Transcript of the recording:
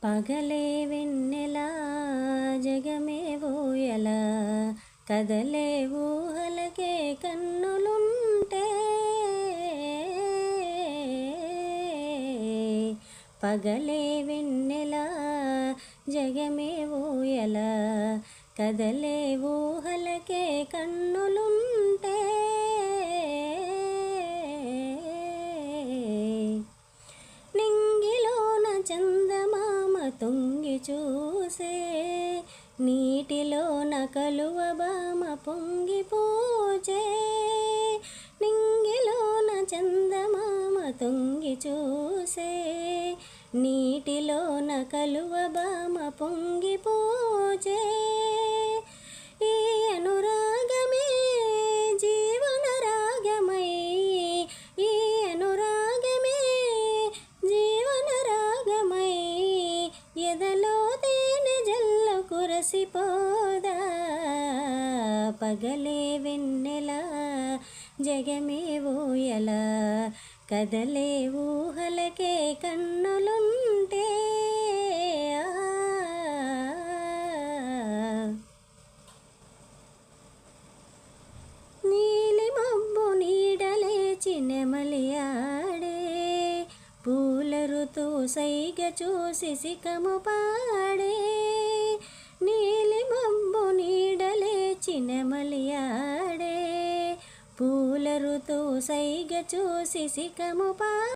పగలే వెన్నెల జగమే ఊయల కదలే ఊహలకే కన్నులుంటే పగలే వెన్నెల జగమే ఊయల కదలే ఊహలకే కన్నులుంటే నింగిలోన చందమామ తొంగి చూసే నీటిలోన కలువ బామ పొంగిపోచే నింగిలోన చందమామ తొంగి చూసే నీటిలోన కలువ బామ పొంగిపోచే ఈ అనురాగమే జీవన రాగమై ఈ అనురాగమే జీవన రాగమై ఎదలో తేనె జల్ల కురసిపోదా పగలే వెన్నెల జగమే ఊయల కదలే ఊహలకే కన్నులుంటే నీలి మబ్బు నీడలేచి నెమలియాడే పూల ఋతువు సైగ చూసి సికము పాడే నీలి మబ్బు నీడలేచి నెమలియాడే పూల ఋతువు సైగ చూసి సికము